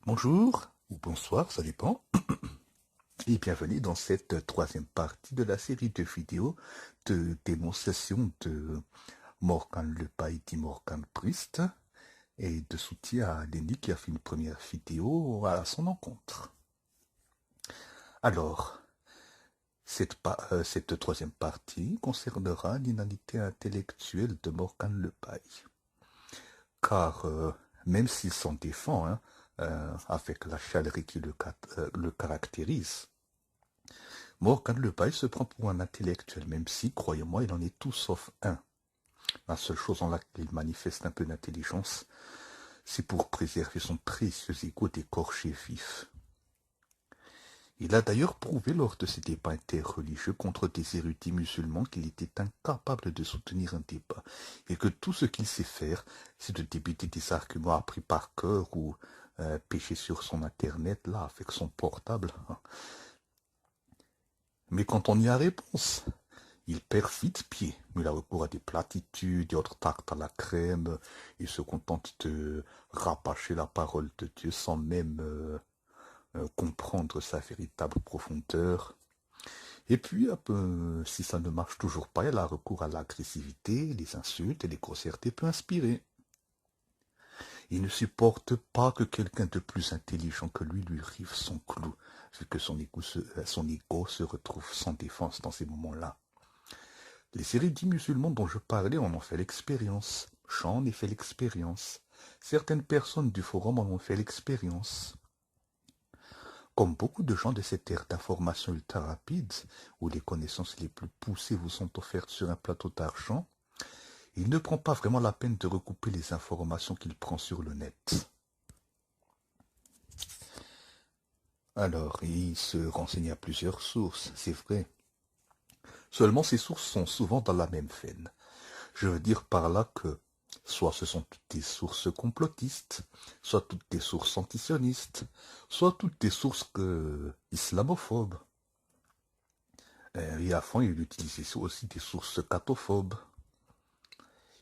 Bonjour, ou bonsoir, ça dépend, et bienvenue dans cette troisième partie de la série de vidéos de dénonciation de Morgan Le Fay dit Morgan Priest et de soutien à Lenny qui a fait une première vidéo à son encontre. Alors, cette troisième partie concernera l'inanité intellectuelle de Morgan Le Fay. Car même s'il s'en défend, avec la chalerie qui le caractérise, Morgan Le Fay se prend pour un intellectuel, même si, croyez-moi, il en est tout sauf un. La seule chose en laquelle il manifeste un peu d'intelligence, c'est pour préserver son précieux ego d'écorché vif. Il a d'ailleurs prouvé lors de ses débats interreligieux contre des érudits musulmans qu'il était incapable de soutenir un débat, et que tout ce qu'il sait faire, c'est de débiter des arguments appris par cœur ou pêcher sur son internet, là, avec son portable. Mais quand on y a réponse, il perd vite pied. Il a recours à des platitudes et autres tartes à la crème. Il se contente de rabâcher la parole de Dieu sans même comprendre sa véritable profondeur. Et puis, si ça ne marche toujours pas, il a recours à l'agressivité, les insultes et les grossièretés peu inspirées. Il ne supporte pas que quelqu'un de plus intelligent que lui rive son clou, vu que son ego se retrouve sans défense dans ces moments-là. Les érudits musulmans dont je parlais en ont fait l'expérience. J'en ai fait l'expérience. Certaines personnes du forum en ont fait l'expérience. Comme beaucoup de gens de cette ère d'information ultra rapide, où les connaissances les plus poussées vous sont offertes sur un plateau d'argent, il ne prend pas vraiment la peine de recouper les informations qu'il prend sur le net. Alors, il se renseigne à plusieurs sources, c'est vrai. Seulement ces sources sont souvent dans la même veine. Je veux dire par là que soit ce sont toutes des sources complotistes, soit toutes des sources antisionistes, soit toutes des sources islamophobes. Et à fond, il utilisait aussi des sources cathophobes.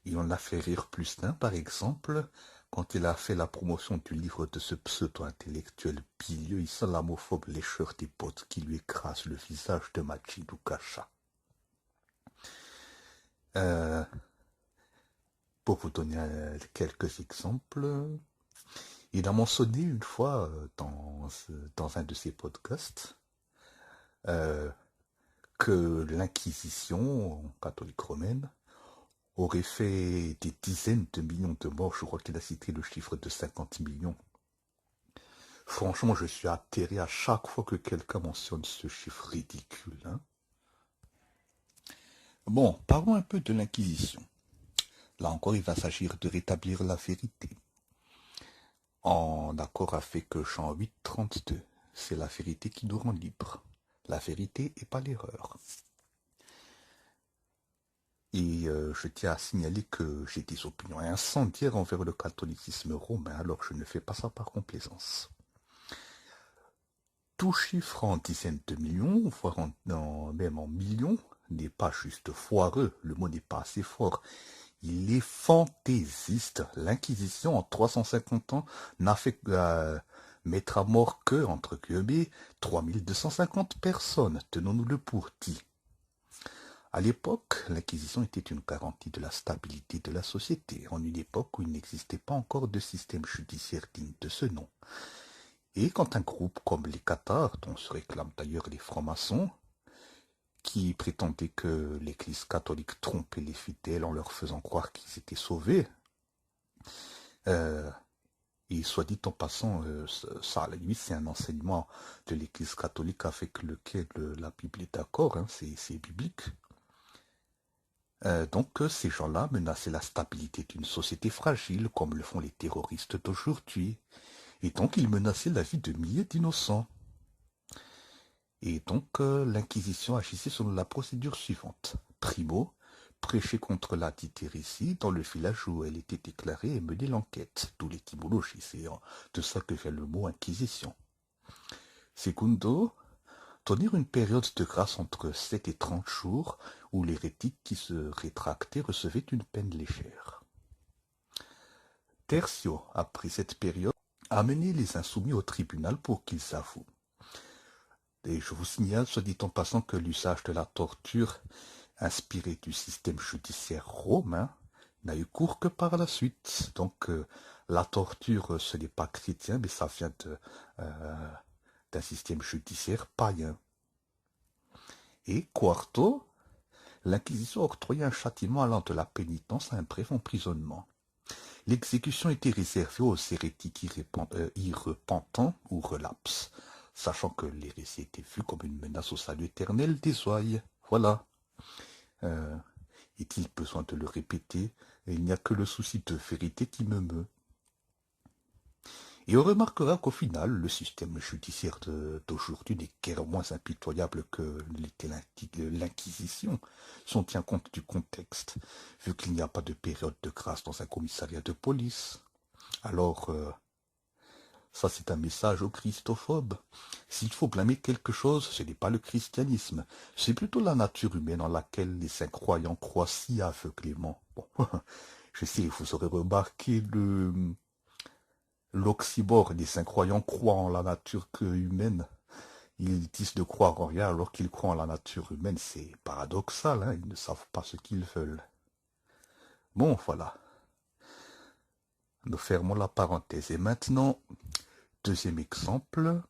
Il en a fait rire plus d'un, par exemple, quand il a fait la promotion du livre de ce pseudo-intellectuel bilieux islamophobe lécheur des potes qui lui écrase le visage de Majidou Kacha. Pour vous donner quelques exemples, il a mentionné une fois dans un de ses podcasts que l'Inquisition catholique romaine aurait fait des dizaines de millions de morts. Je crois qu'il a cité le chiffre de 50 millions. Franchement, je suis atterré à chaque fois que quelqu'un mentionne ce chiffre ridicule. Bon, parlons un peu de l'Inquisition. Là encore, il va s'agir de rétablir la vérité. En accord avec Jean 8, 32, c'est la vérité qui nous rend libres. La vérité et pas l'erreur. Et je tiens à signaler que j'ai des opinions incendiaires envers le catholicisme romain, alors je ne fais pas ça par complaisance. Tout chiffre en dizaines de millions, voire même en millions, n'est pas juste foireux, le mot n'est pas assez fort. Il est fantaisiste. L'Inquisition, en 350 ans, n'a fait mettre à mort que, entre guillemets, 3250 personnes, tenons-nous-le pour dit. À l'époque, l'Inquisition était une garantie de la stabilité de la société, en une époque où il n'existait pas encore de système judiciaire digne de ce nom. Et quand un groupe comme les Cathares, dont se réclament d'ailleurs les francs-maçons, qui prétendaient que l'Église catholique trompait les fidèles en leur faisant croire qu'ils étaient sauvés, et soit dit en passant, ça à la limite c'est un enseignement de l'Église catholique avec lequel la Bible est d'accord, c'est biblique. Donc ces gens-là menaçaient la stabilité d'une société fragile, comme le font les terroristes d'aujourd'hui. Et donc ils menaçaient la vie de milliers d'innocents. Et donc l'Inquisition agissait selon la procédure suivante. Primo, prêcher contre la dite hérésie dans le village où elle était déclarée et mener l'enquête, d'où l'étymologie, c'est de ça que vient le mot Inquisition. Secundo, tenir une période de grâce entre 7 et 30 jours où l'hérétique qui se rétractait recevait une peine légère. Tertio, après cette période, amener les insoumis au tribunal pour qu'ils avouent. Et je vous signale, soit dit en passant, que l'usage de la torture, inspiré du système judiciaire romain, n'a eu cours que par la suite. Donc, la torture, ce n'est pas chrétien, mais ça vient d'un système judiciaire païen. Et quarto, l'Inquisition octroyait un châtiment allant de la pénitence à un bref emprisonnement. L'exécution était réservée aux hérétiques irrepentants ou relapses, sachant que l'hérésie était vue comme une menace au salut éternel des ouailles. Voilà. Est-il besoin de le répéter? Il n'y a que le souci de vérité qui me meut. Et on remarquera qu'au final, le système judiciaire d'aujourd'hui n'est guère moins impitoyable que l'était l'Inquisition, si on tient compte du contexte, vu qu'il n'y a pas de période de grâce dans un commissariat de police. Alors, ça c'est un message aux christophobes. S'il faut blâmer quelque chose, ce n'est pas le christianisme, c'est plutôt la nature humaine en laquelle les incroyants croient si aveuglément. Bon, je sais, vous aurez remarqué l'oxymore des incroyants croient en la nature humaine. Ils disent de croire en rien alors qu'ils croient en la nature humaine. C'est paradoxal, hein, ils ne savent pas ce qu'ils veulent. Bon, voilà. Nous fermons la parenthèse. Et maintenant, deuxième exemple.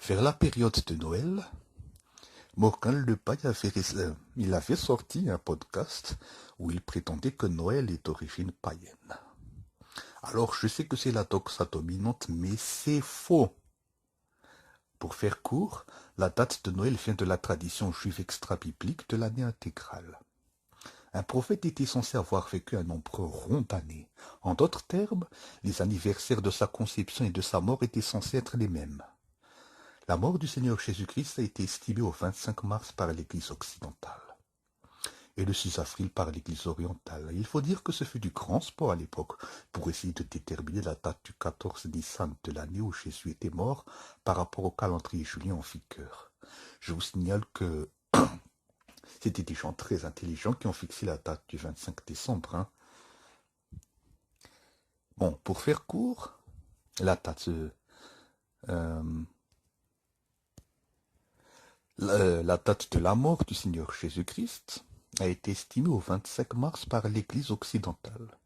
Vers la période de Noël, Morgan Le Paille avait sorti un podcast où il prétendait que Noël est d'origine païenne. Alors, je sais que c'est la doxa dominante, mais c'est faux. Pour faire court, la date de Noël vient de la tradition juive extra-biblique de l'année intégrale. Un prophète était censé avoir vécu un nombre rond d'années. En d'autres termes, les anniversaires de sa conception et de sa mort étaient censés être les mêmes. La mort du Seigneur Jésus-Christ a été estimée au 25 mars par l'Église occidentale et le 6 avril par l'Église orientale. Il faut dire que ce fut du grand sport à l'époque pour essayer de déterminer la date du 14 Nissan de l'année où Jésus était mort par rapport au calendrier julien en vigueur. Je vous signale que c'était des gens très intelligents qui ont fixé la date du 25 décembre. Hein. Bon, pour faire court, la date de la mort du Seigneur Jésus-Christ a été estimée au 25 mars par l'Église occidentale.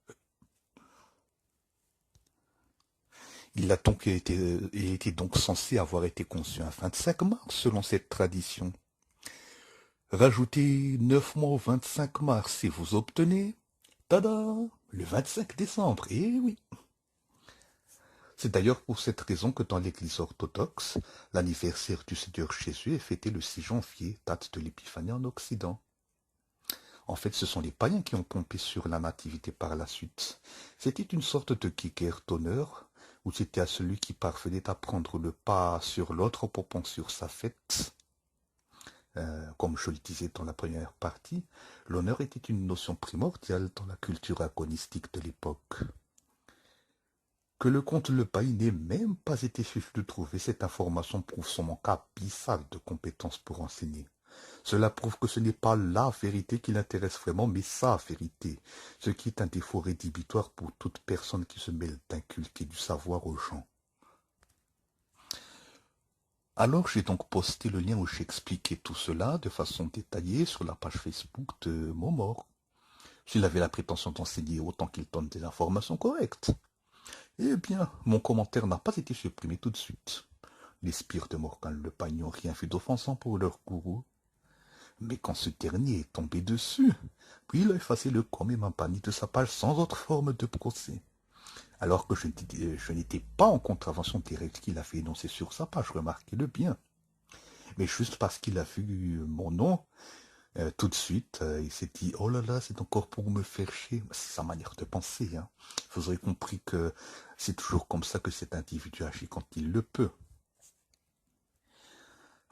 Il était donc censé avoir été conçu un 25 mars selon cette tradition. Rajoutez 9 mois au 25 mars et vous obtenez, tada, le 25 décembre. Eh oui. C'est d'ailleurs pour cette raison que dans l'Église orthodoxe, l'anniversaire du Seigneur Jésus est fêté le 6 janvier, date de l'Épiphanie en Occident. En fait, ce sont les païens qui ont pompé sur la nativité par la suite. C'était une sorte de guerre d'honneur, où c'était à celui qui parvenait à prendre le pas sur l'autre pour pondre sur sa fête. Comme je le disais dans la première partie, l'honneur était une notion primordiale dans la culture agonistique de l'époque. Que le comte Le Paille n'ait même pas été suffisant de trouver cette information prouve son manque abyssal de compétences pour enseigner. Cela prouve que ce n'est pas la vérité qui l'intéresse vraiment, mais sa vérité, ce qui est un défaut rédhibitoire pour toute personne qui se mêle d'inculquer du savoir aux gens. Alors j'ai donc posté le lien où j'expliquais tout cela de façon détaillée sur la page Facebook de Momor. S'il avait la prétention d'enseigner autant qu'il donne des informations correctes. Eh bien, mon commentaire n'a pas été supprimé tout de suite. Les spires de Morgan Le Paille n'ont rien vu d'offensant pour leur gourou. Mais quand ce dernier est tombé dessus, puis il a effacé le com et m'a banni de sa page sans autre forme de procès. Alors que je n'étais pas en contravention des règles qu'il avait énoncées sur sa page, remarquez-le bien. Mais juste parce qu'il a vu mon nom, tout de suite, il s'est dit « Oh là là, c'est encore pour me faire chier ». C'est sa manière de penser. Hein. Vous aurez compris que c'est toujours comme ça que cet individu agit quand il le peut.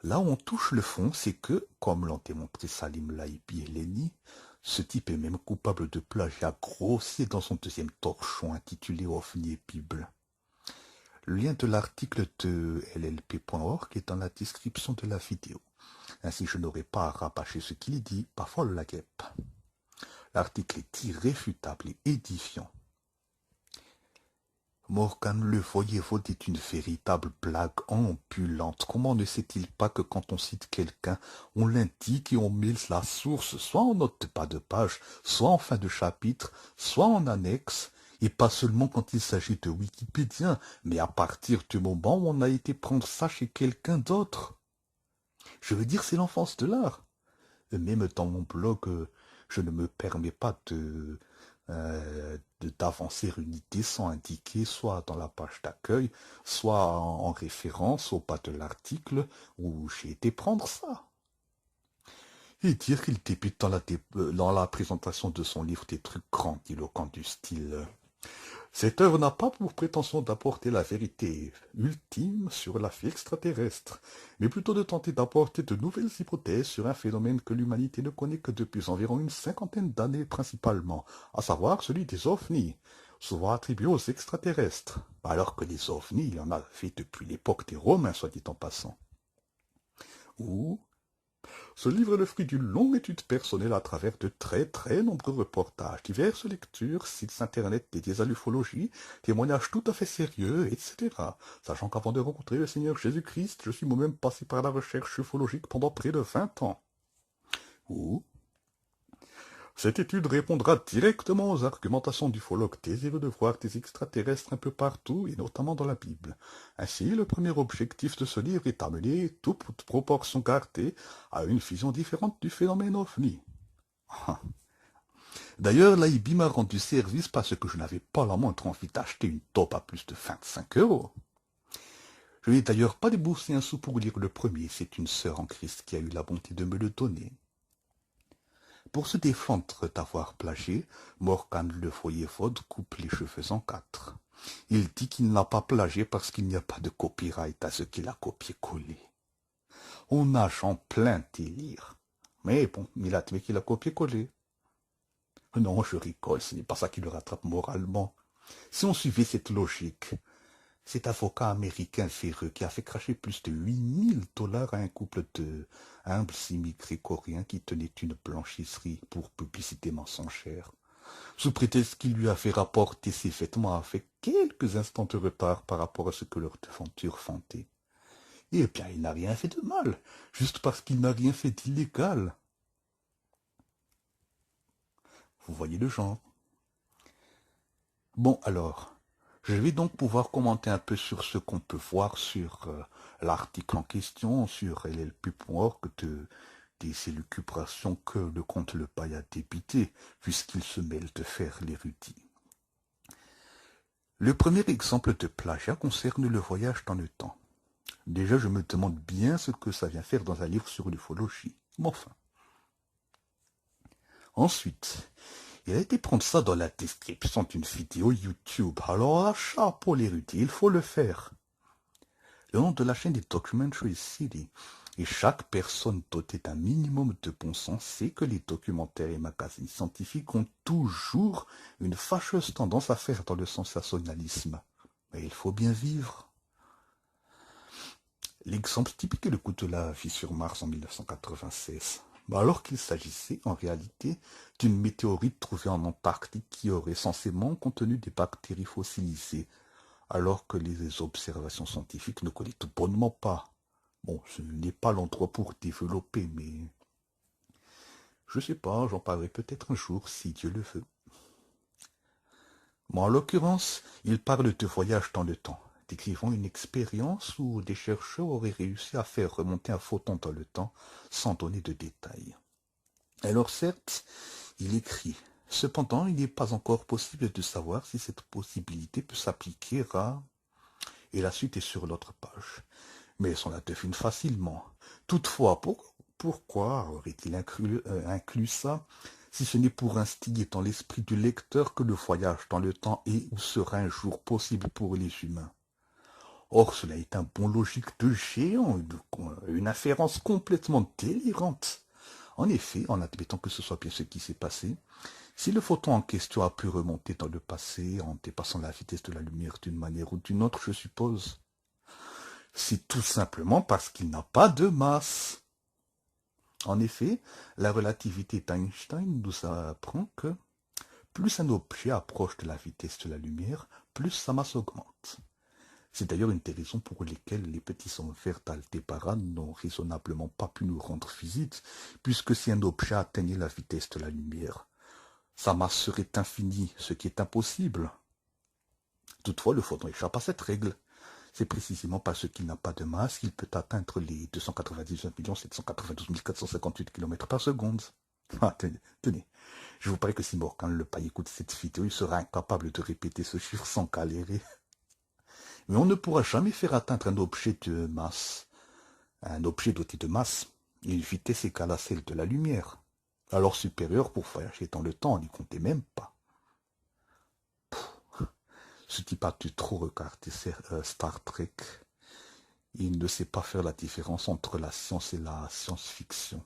Là où on touche le fond, c'est que, comme l'ont démontré Salim Laibi et Lenny, ce type est même coupable de plagiat grossier dans son deuxième torchon intitulé OVNI et Bible. Le lien de l'article de llp.org est dans la description de la vidéo. Ainsi je n'aurai pas à rabâcher ce qu'il dit, pas folle la guêpe. L'article est irréfutable et édifiant. Morgan le voyez-vous est une véritable blague ambulante. Comment ne sait-il pas que quand on cite quelqu'un, on l'indique et on met la source, soit en note de bas de page, soit en fin de chapitre, soit en annexe, et pas seulement quand il s'agit de Wikipédia, mais à partir du moment où on a été prendre ça chez quelqu'un d'autre. Je veux dire, c'est l'enfance de l'art. Même dans mon blog, je ne me permets pas d'avancer une idée sans indiquer soit dans la page d'accueil, soit en référence au bas de l'article où j'ai été prendre ça. Et dire qu'il débute dans la présentation de son livre des trucs grandiloquents du style cette œuvre n'a pas pour prétention d'apporter la vérité ultime sur la vie extraterrestre, mais plutôt de tenter d'apporter de nouvelles hypothèses sur un phénomène que l'humanité ne connaît que depuis environ une cinquantaine d'années principalement, à savoir celui des ovnis, souvent attribués aux extraterrestres, alors que les ovnis, il y en a fait depuis l'époque des Romains, soit dit en passant. Ou ce livre est le fruit d'une longue étude personnelle à travers de très nombreux reportages, diverses lectures, sites internet dédiés à l'ufologie, témoignages tout à fait sérieux, etc. Sachant qu'avant de rencontrer le Seigneur Jésus-Christ, je suis moi-même passé par la recherche ufologique pendant près de 20 ans. Ou cette étude répondra directement aux argumentations d'ufologues désireux de voir des extraterrestres un peu partout, et notamment dans la Bible. Ainsi, le premier objectif de ce livre est d'amener, toute proportion gardée, à une vision différente du phénomène ovni. D'ailleurs, l'AIB m'a rendu service parce que je n'avais pas la moindre envie d'acheter une taupe à plus de 25 €. Je n'ai d'ailleurs pas déboursé un sou pour lire le premier, c'est une sœur en Christ qui a eu la bonté de me le donner. Pour se défendre d'avoir plagié, Morgan le Voyevode coupe les cheveux en 4. Il dit qu'il n'a pas plagié parce qu'il n'y a pas de copyright à ce qu'il a copié-collé. On nage en plein délire. Mais bon, il admet qu'il a copié-collé. Non, je rigole, ce n'est pas ça qui le rattrape moralement. Si on suivait cette logique, cet avocat américain véreux qui a fait cracher plus de 8 000 $ à un couple de humbles immigrés coréens qui tenaient une blanchisserie pour publicité mensongère, sous prétexte qu'il lui avait rapporté ses vêtements avec quelques instants de retard par rapport à ce que leur devanture fendait. Eh bien, il n'a rien fait de mal, juste parce qu'il n'a rien fait d'illégal. Vous voyez le genre. Bon, alors, je vais donc pouvoir commenter un peu sur ce qu'on peut voir sur l'article en question, sur llp.org, des élucubrations que le comte Le Paille a débitées, puisqu'il se mêle de faire l'érudit. Le premier exemple de plagiat concerne le voyage dans le temps. Déjà, je me demande bien ce que ça vient faire dans un livre sur l'ufologie. Mais enfin. Ensuite, il a été prendre ça dans la description d'une vidéo YouTube. Alors là, chapeau l'érudit, il faut le faire. Le nom de la chaîne est Documentary City. Et chaque personne dotée d'un minimum de bon sens sait que les documentaires et magazines scientifiques ont toujours une fâcheuse tendance à faire dans le sensationnalisme. Mais il faut bien vivre. L'exemple typique est le coup de la vie sur Mars en 1996. Alors qu'il s'agissait en réalité d'une météorite trouvée en Antarctique qui aurait censément contenu des bactéries fossilisées, alors que les observations scientifiques ne connaissent tout bonnement pas. Bon, ce n'est pas l'endroit pour développer, mais je sais pas, j'en parlerai peut-être un jour si Dieu le veut. Bon, en l'occurrence, il parle de voyage dans le temps, décrivant une expérience où des chercheurs auraient réussi à faire remonter un photon dans le temps sans donner de détails. Alors certes, il écrit, cependant il n'est pas encore possible de savoir si cette possibilité peut s'appliquer à... Et la suite est sur l'autre page. Mais on la devine facilement. Toutefois, pourquoi aurait-il inclus ça, si ce n'est pour instiller dans l'esprit du lecteur que le voyage dans le temps est ou sera un jour possible pour les humains? Or, cela est un bon logique de géant, une inférence complètement délirante. En effet, en admettant que ce soit bien ce qui s'est passé, si le photon en question a pu remonter dans le passé en dépassant la vitesse de la lumière d'une manière ou d'une autre, je suppose, c'est tout simplement parce qu'il n'a pas de masse. En effet, la relativité d'Einstein nous apprend que plus un objet approche de la vitesse de la lumière, plus sa masse augmente. C'est d'ailleurs une des raisons pour lesquelles les petits sons verts d'Aldébaran n'ont raisonnablement pas pu nous rendre visite, puisque si un objet atteignait la vitesse de la lumière, sa masse serait infinie, ce qui est impossible. Toutefois, le photon échappe à cette règle. C'est précisément parce qu'il n'a pas de masse qu'il peut atteindre les 299 792 458 km par seconde. Ah, tenez, je vous parie que si Morgan Le Paille écoute cette vidéo, il sera incapable de répéter ce chiffre sans galérer. Mais on ne pourra jamais faire atteindre un objet de masse, un objet doté de masse, une vitesse égale à celle de la lumière, alors supérieure pour voyager dans le temps, on n'y comptait même pas. Ce type a dû trop regarder Star Trek. Il ne sait pas faire la différence entre la science et la science-fiction.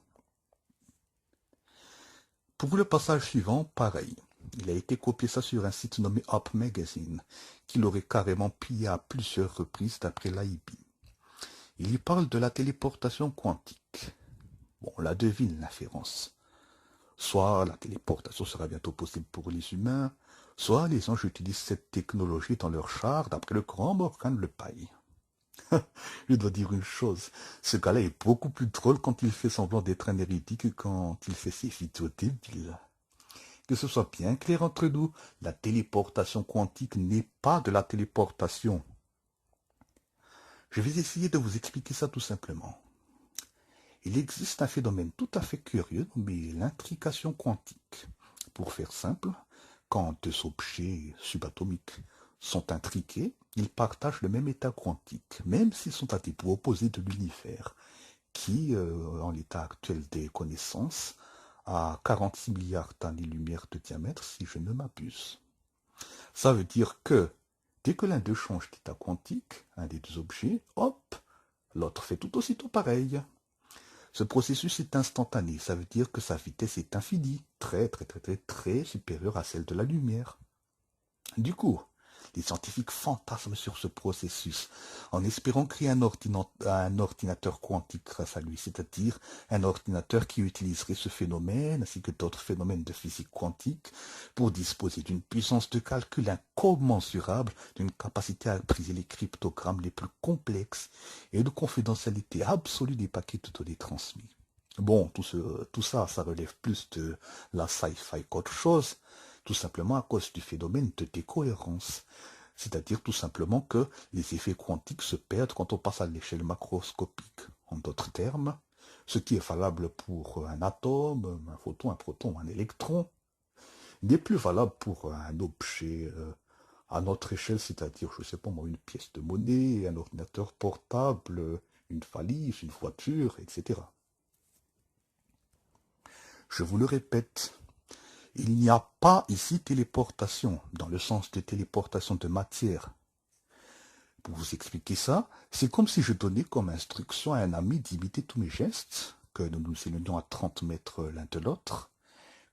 Pour le passage suivant, pareil. Il a été copié ça sur un site nommé Hop Magazine, qui l'aurait carrément pillé à plusieurs reprises d'après l'AIB. Il y parle de la téléportation quantique. Bon, on la devine l'inférence. Soit la téléportation sera bientôt possible pour les humains, soit les anges utilisent cette technologie dans leur char, d'après le grand Morgan Le Paille. Je dois dire une chose, ce gars-là est beaucoup plus drôle quand il fait semblant d'être un érudit que quand il fait ses vidéos débiles. Que ce soit bien clair entre nous, la téléportation quantique n'est pas de la téléportation. Je vais essayer de vous expliquer ça tout simplement. Il existe un phénomène tout à fait curieux nommé l'intrication quantique. Pour faire simple, quand deux objets subatomiques sont intriqués, ils partagent le même état quantique, même s'ils sont à des bouts opposés de l'univers, qui, en l'état actuel des connaissances, a 46 milliards d'années-lumière de diamètre, si je ne m'abuse. Ça veut dire que, dès que l'un d'eux change d'état quantique, un des deux objets, hop, l'autre fait tout aussitôt pareil. Ce processus est instantané, ça veut dire que sa vitesse est infinie, très supérieure à celle de la lumière. Du coup, les scientifiques fantasment sur ce processus en espérant créer un ordinateur quantique grâce à lui, c'est-à-dire un ordinateur qui utiliserait ce phénomène ainsi que d'autres phénomènes de physique quantique pour disposer d'une puissance de calcul incommensurable, d'une capacité à briser les cryptogrammes les plus complexes et de confidentialité absolue des paquets de données transmis. Bon, tout ça relève plus de la sci-fi qu'autre chose, tout simplement à cause du phénomène de décohérence. C'est-à-dire tout simplement que les effets quantiques se perdent quand on passe à l'échelle macroscopique. En d'autres termes, ce qui est valable pour un atome, un photon, un proton, un électron, n'est plus valable pour un objet à notre échelle, c'est-à-dire, je ne sais pas moi, une pièce de monnaie, un ordinateur portable, une valise, une voiture, etc. Je vous le répète, il n'y a pas ici téléportation, dans le sens de téléportation de matière. Pour vous expliquer ça, c'est comme si je donnais comme instruction à un ami d'imiter tous mes gestes, que nous nous éloignons à 30 mètres l'un de l'autre,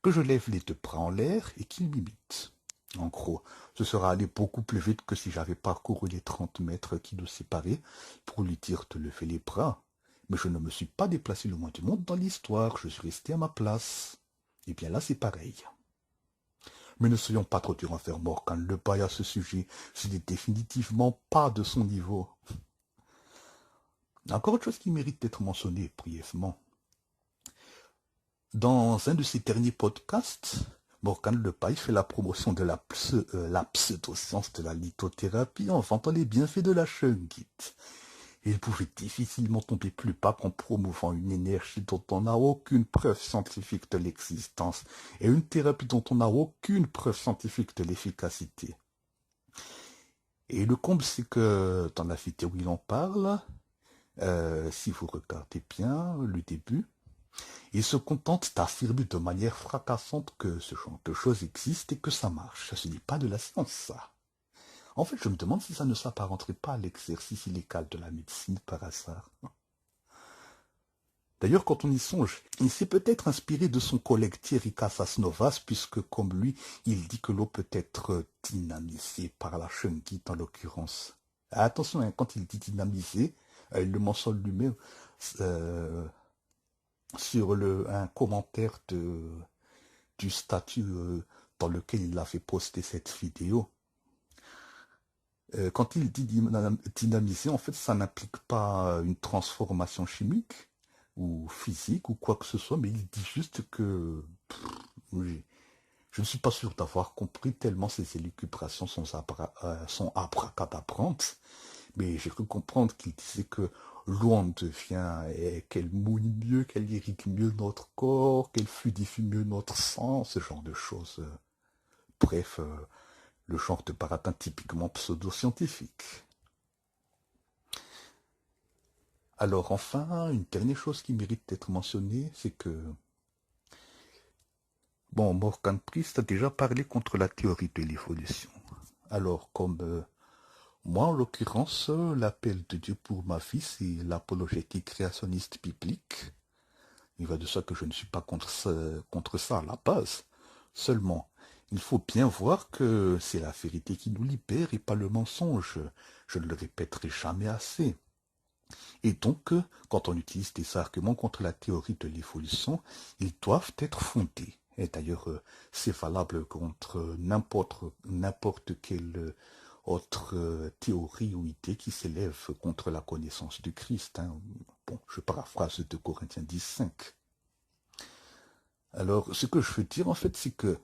que je lève les deux bras en l'air et qu'il m'imite. En gros, ce sera allé beaucoup plus vite que si j'avais parcouru les 30 mètres qui nous séparaient pour lui dire de lever les bras. Mais je ne me suis pas déplacé le moins du monde dans l'histoire, je suis resté à ma place. Et bien là, c'est pareil. Mais ne soyons pas trop durs envers Morgan Le Paille à ce sujet, ce n'est définitivement pas de son niveau. Encore autre chose qui mérite d'être mentionnée brièvement. Dans un de ses derniers podcasts, Morgan Le Paille fait la promotion de la pseudo-science de la lithothérapie en vantant les bienfaits de la shungite. Il pouvait difficilement tomber plus bas qu'en promouvant une énergie dont on n'a aucune preuve scientifique de l'existence et une thérapie dont on n'a aucune preuve scientifique de l'efficacité. Et le comble, c'est que dans la vidéo où il en parle, si vous regardez bien le début, il se contente d'affirmer de manière fracassante que ce genre de choses existe et que ça marche. Ce n'est pas de la science, ça. En fait, je me demande si ça ne s'apparenterait pas à l'exercice illégal de la médecine par hasard. D'ailleurs, quand on y songe, il s'est peut-être inspiré de son collègue Thierry Casasnovas, puisque comme lui, il dit que l'eau peut être dynamisée par la shungite en l'occurrence. Attention, hein, quand il dit dynamisée, il le mentionne lui-même sur un commentaire du statut dans lequel il a fait poster cette vidéo, quand il dit dynamiser, en fait, ça n'implique pas une transformation chimique ou physique ou quoi que ce soit, mais il dit juste que oui, je ne suis pas sûr d'avoir compris tellement ces élucubrations sont abracadabrantes, mais j'ai cru comprendre qu'il disait que l'eau en devient et qu'elle mouille mieux, qu'elle irrigue mieux notre corps, qu'elle fluidifie mieux notre sang, ce genre de choses. Bref, le genre de baratin typiquement pseudo-scientifique. Alors enfin, une dernière chose qui mérite d'être mentionnée, c'est que, bon, Morgan Priest a déjà parlé contre la théorie de l'évolution. Alors, comme moi, en l'occurrence, l'appel de Dieu pour ma vie, c'est l'apologétique créationniste biblique. Il va de ça que je ne suis pas contre ça à la base. Seulement, il faut bien voir que c'est la vérité qui nous libère et pas le mensonge. Je ne le répéterai jamais assez. Et donc, quand on utilise des arguments contre la théorie de l'évolution, ils doivent être fondés. Et d'ailleurs, c'est valable contre n'importe quelle autre théorie ou idée qui s'élève contre la connaissance du Christ. Hein. Bon, je paraphrase de Corinthiens 10.5. Alors, ce que je veux dire, en fait, c'est que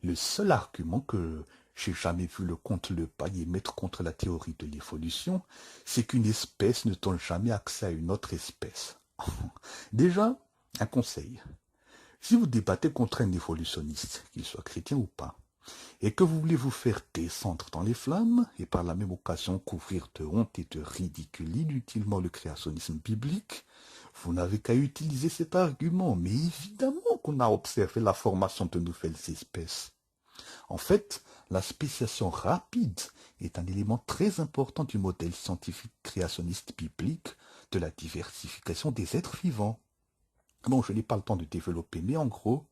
le seul argument que j'ai jamais vu le comte Lepage émettre contre la théorie de l'évolution, c'est qu'une espèce ne donne jamais accès à une autre espèce. Déjà, un conseil. Si vous débattez contre un évolutionniste, qu'il soit chrétien ou pas, et que vous voulez vous faire descendre dans les flammes, et par la même occasion couvrir de honte et de ridicule inutilement le créationnisme biblique, vous n'avez qu'à utiliser cet argument. Mais évidemment qu'on a observé la formation de nouvelles espèces. En fait, la spéciation rapide est un élément très important du modèle scientifique créationniste biblique de la diversification des êtres vivants. Bon, je n'ai pas le temps de développer, mais en gros,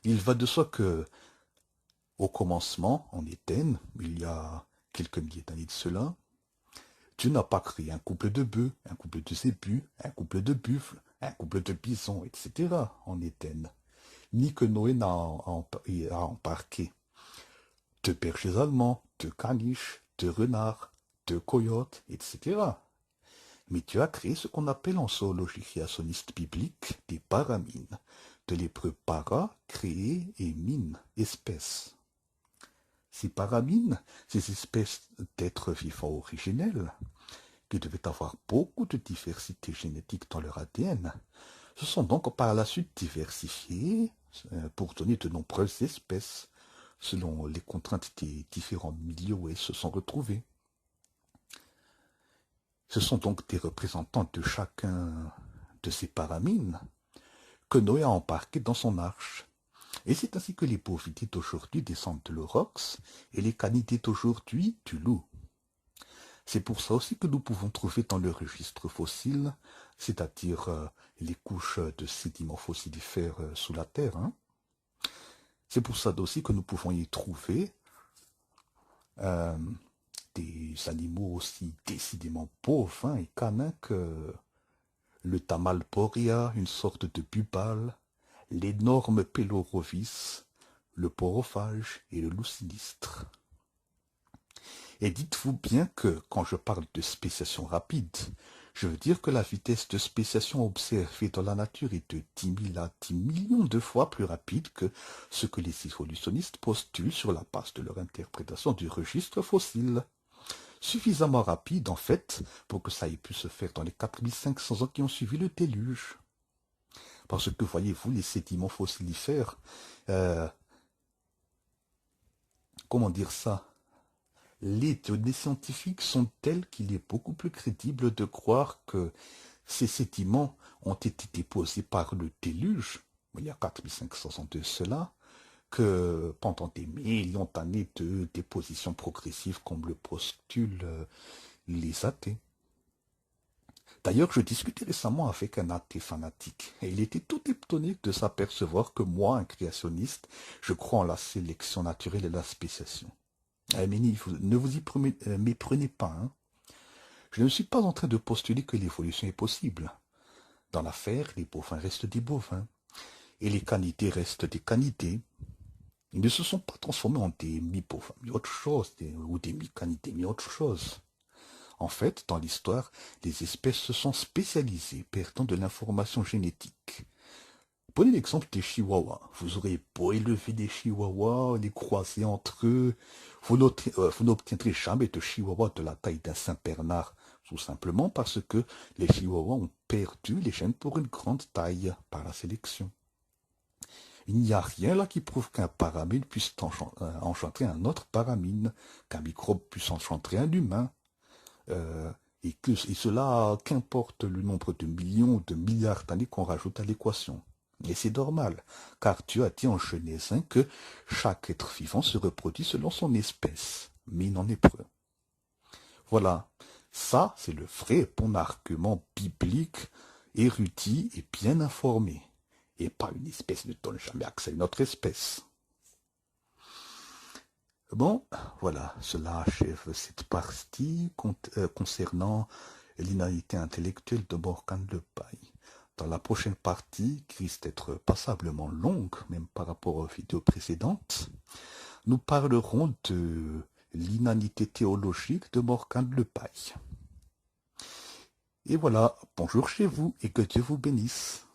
il va de soi que, au commencement, en Éden, il y a quelques milliers d'années de cela, Dieu n'a pas créé un couple de bœufs, un couple de zébus, un couple de buffles, un couple de bisons, etc. en Éden, ni que Noé n'a embarqué de bergers allemands, de caniches, de renards, de coyotes, etc. Mais Dieu a créé ce qu'on appelle en zoologie créationniste biblique des paramines, de l'hébreu para, créer, et mine, espèces. Ces paramines, ces espèces d'êtres vivants originels, qui devaient avoir beaucoup de diversité génétique dans leur ADN, se sont donc par la suite diversifiés pour donner de nombreuses espèces, selon les contraintes des différents milieux où elles se sont retrouvées. Ce sont donc des représentants de chacun de ces paramines que Noé a embarqués dans son arche. Et c'est ainsi que les bovidés d'aujourd'hui descendent de l'aurochs et les canidés d'aujourd'hui du loup. C'est pour ça aussi que nous pouvons trouver dans le registre fossile, c'est-à-dire les couches de sédiments fossilifères sous la terre. Hein. C'est pour ça aussi que nous pouvons y trouver des animaux aussi décidément bovins et canins que le tamalporia, une sorte de bubale, l'énorme pélorovis, le porophage et le loup sinistre. Et dites-vous bien que, quand je parle de spéciation rapide, je veux dire que la vitesse de spéciation observée dans la nature est de 10 000 à 10 millions de fois plus rapide que ce que les évolutionnistes postulent sur la base de leur interprétation du registre fossile. Suffisamment rapide, en fait, pour que ça ait pu se faire dans les 4500 ans qui ont suivi le déluge. Parce que, voyez-vous, les sédiments fossilifères, comment dire ça? Les données scientifiques sont telles qu'il est beaucoup plus crédible de croire que ces sédiments ont été déposés par le déluge, il y a 4500 ans de cela, que pendant des millions d'années de déposition progressive comme le postulent les athées. D'ailleurs, je discutais récemment avec un athée fanatique, et il était tout étonné de s'apercevoir que moi, un créationniste, je crois en la sélection naturelle et la spéciation. Mais ne vous y méprenez pas. Hein. Je ne suis pas en train de postuler que l'évolution est possible. Dans l'affaire, les bovins restent des bovins, et les canidés restent des canidés. Ils ne se sont pas transformés en des mais autre chose, ou des mécanités, mais autre chose. En fait, dans l'histoire, les espèces se sont spécialisées, perdant de l'information génétique. Prenez l'exemple des chihuahuas. Vous aurez beau élever des chihuahuas, les croiser entre eux, vous n'obtiendrez jamais de chihuahuas de la taille d'un Saint-Bernard, tout simplement parce que les chihuahuas ont perdu les gènes pour une grande taille par la sélection. Il n'y a rien là qui prouve qu'un paramine puisse engendrer un autre paramine, qu'un microbe puisse engendrer un humain. Et cela, qu'importe le nombre de millions ou de milliards d'années qu'on rajoute à l'équation. Et c'est normal, car Dieu a dit en Genèse 1 que chaque être vivant se reproduit selon son espèce, mais il en est preuve. Voilà, ça c'est le vrai bon argument biblique, érudit et bien informé. Et pas une espèce ne donne jamais accès à une autre espèce. Bon, voilà, cela achève cette partie concernant l'inanité intellectuelle de Morgan Le Paille. Dans la prochaine partie, qui risque d'être passablement longue, même par rapport aux vidéos précédentes, nous parlerons de l'inanité théologique de Morgan Le Paille. Et voilà, bonjour chez vous et que Dieu vous bénisse.